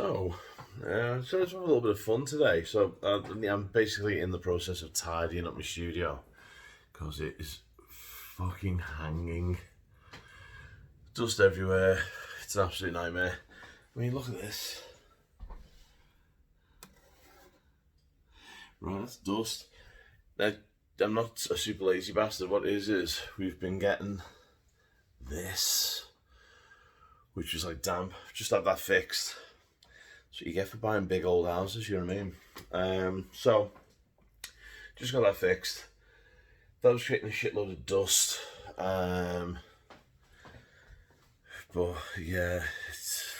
So let's have a little bit of fun today. So I'm basically in the process of tidying up my studio because it is fucking hanging. Dust everywhere. It's an absolute nightmare. I mean, look at this. Right, that's dust. Now, I'm not a super lazy bastard. What it is we've been getting this, which is like damp. Just have that fixed. That's what you get for buying big old houses, you know what I mean? So, just got that fixed. That was creating a shitload of dust. But yeah, it's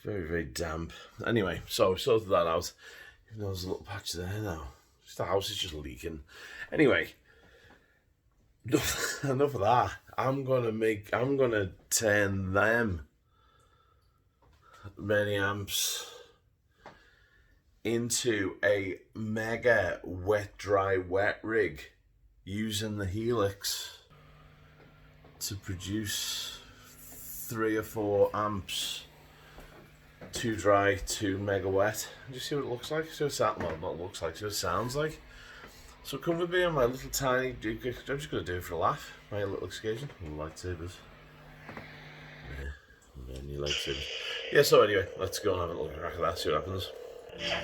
very, very damp. Anyway, so sorted that out. Even though there's a little patch there now. Just the house is just leaking. Anyway, enough of that. I'm gonna turn them many amps into a mega wet dry wet rig using the Helix to produce 3 or 4 amps, 2 dry, 2 mega wet. Just see what it looks like. See what it sounds like. Not looks like. See what it sounds like. So come with me on my little tiny. I'm just gonna do it for a laugh. My little excursion. Lightsabers. Yeah, new lightsabers. Yeah. So anyway, let's go and have a little crack at that. See what happens.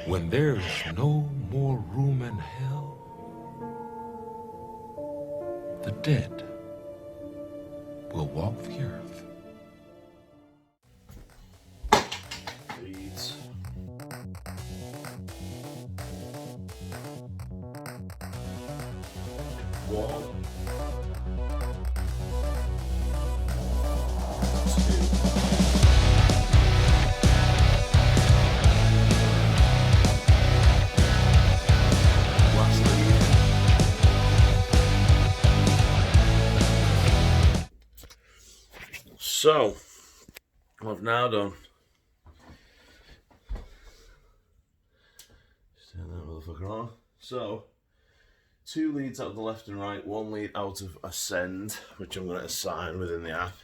When there's no more room in hell, the dead will walk the earth. Leads. One. 2. So, what I've now done, just turn that motherfucker on. So, 2 leads out of the left and right, 1 lead out of Ascend, which I'm going to assign within the app.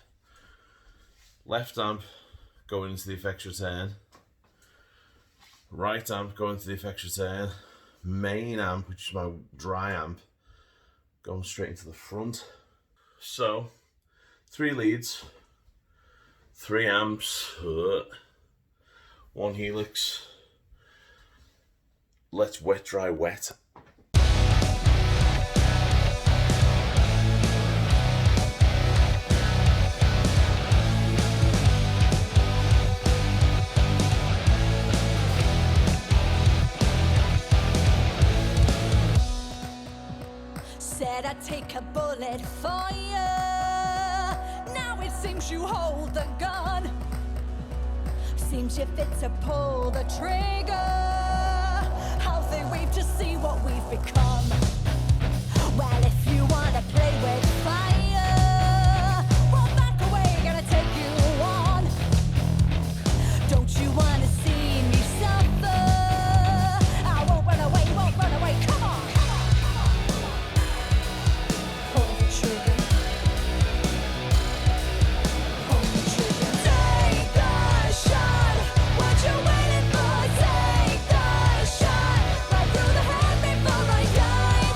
Left amp going into the effects return. Right amp going to the effects return. Main amp, which is my dry amp, going straight into the front. So, 3 leads. 3 amps, 1 Helix. Let's wet dry wet. Said I'd take a bullet for you. Now it seems you hold the gun. Seems you fit to pull the trigger. How they wait to see what we've become. Well, if you wanna play with fire, well, back away, gonna take you on. Don't you wanna see me suffer? I won't run away, come on. Pull the trigger. Right through the heart before I die.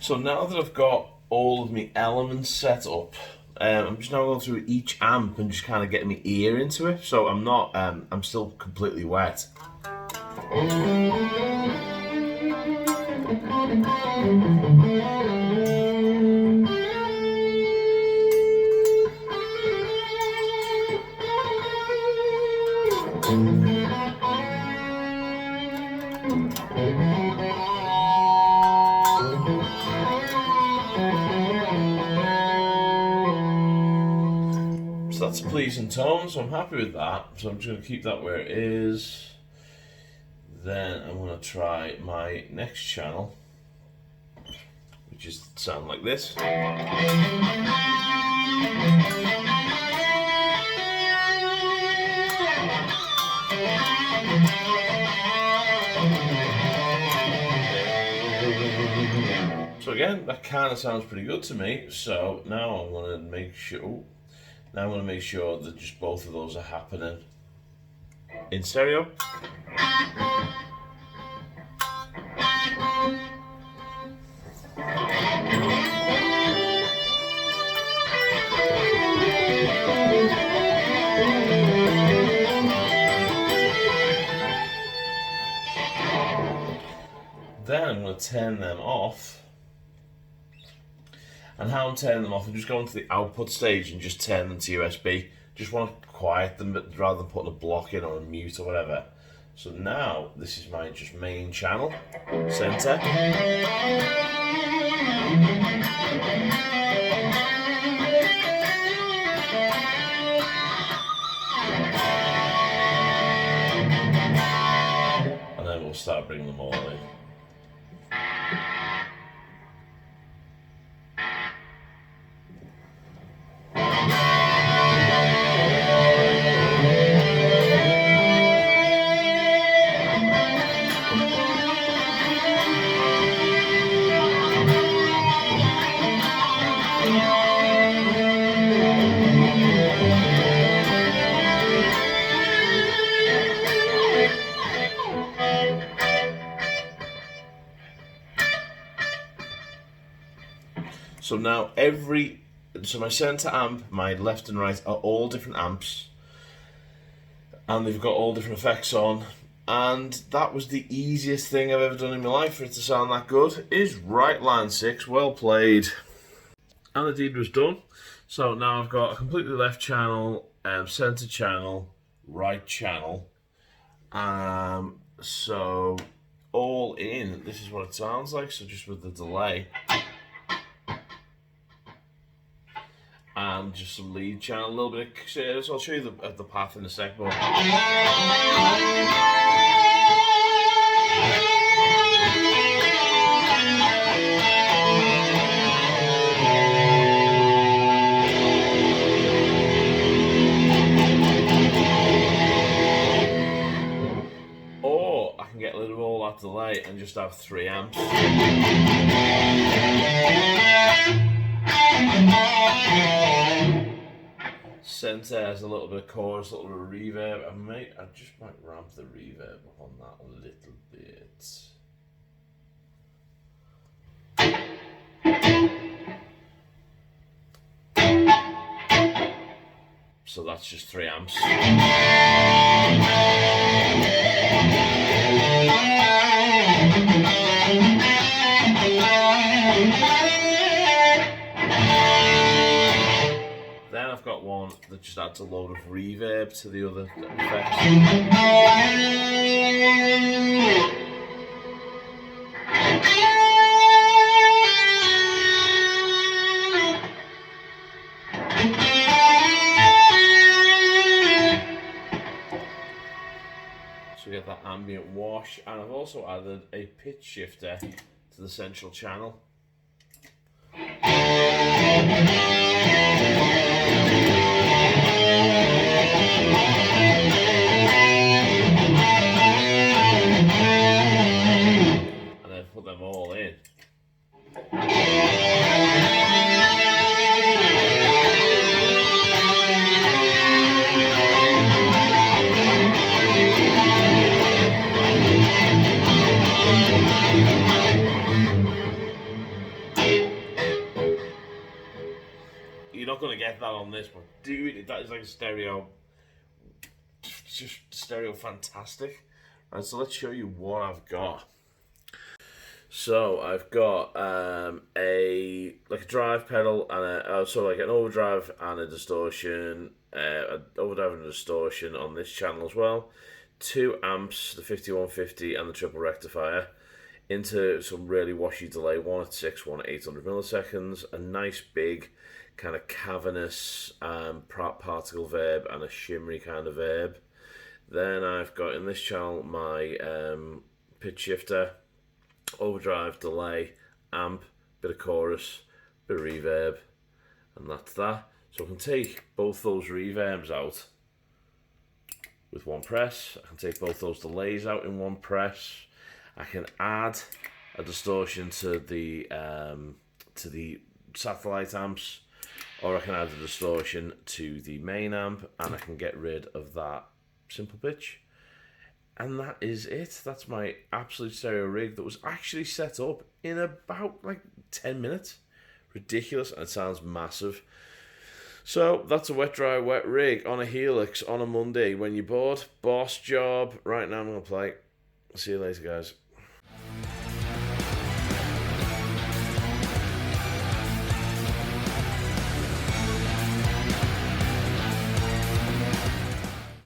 So now that I've got all of my elements set up, I'm just now going through each amp and just kind of getting my ear into it. So I'm not, I'm still completely wet. So that's a pleasing tone, so I'm happy with that. So I'm just going to keep that where it is. Then I'm going to try my next channel, which is sound like this. So again, that kind of sounds pretty good to me. So now I'm going to make sure. Now I'm going to make sure that just both of those are happening in stereo. Then I'm going to turn them off. And how I'm turning them off, I'm just going to the output stage and just turn them to USB. Just want to quiet them rather than putting a block in or a mute or whatever. So now this is my just main channel, center. And then we'll start bringing them all in. So now so my center amp, my left and right are all different amps, and they've got all different effects on, and that was the easiest thing I've ever done in my life for it to sound that good, is right line 6, well played. And the deed was done. So now I've got a completely left channel, center channel, right channel, so all in, this is what it sounds like, so just with the delay. And just some lead channel, a little bit of shares. I'll show you the path in a sec, but or I can get rid of all that delay and just have 3 amps. Center has a little bit of chorus, a little bit of reverb. I just might ramp the reverb up on that a little bit. So that's just 3 amps. Then I've got one that just adds a load of reverb to the other effects. So we get that ambient wash, and I've also added a pitch shifter to the central channel. And then put them all in. not going to get that on this, but dude, that is like a stereo. Just stereo fantastic. Right, so let's show you what I've got. So I've got a drive pedal and like an overdrive and a distortion, an overdrive and a distortion on this channel as well. 2 amps, the 5150 and the triple rectifier, into some really washy delay, one at 6, one at 800 milliseconds. A nice big kind of cavernous particle verb and a shimmery kind of verb. Then I've got in this channel my pitch shifter, overdrive, delay, amp, bit of chorus, bit of reverb, and that's that. So I can take both those reverbs out with one press. I can take both those delays out in one press. I can add a distortion to the satellite amps, or I can add a distortion to the main amp, and I can get rid of that simple pitch. And that is it. That's my absolute stereo rig that was actually set up in about like 10 minutes. Ridiculous, and it sounds massive. So that's a wet, dry, wet rig on a Helix on a Monday when you're bored. Boss job. Right now I'm going to play. See you later, guys.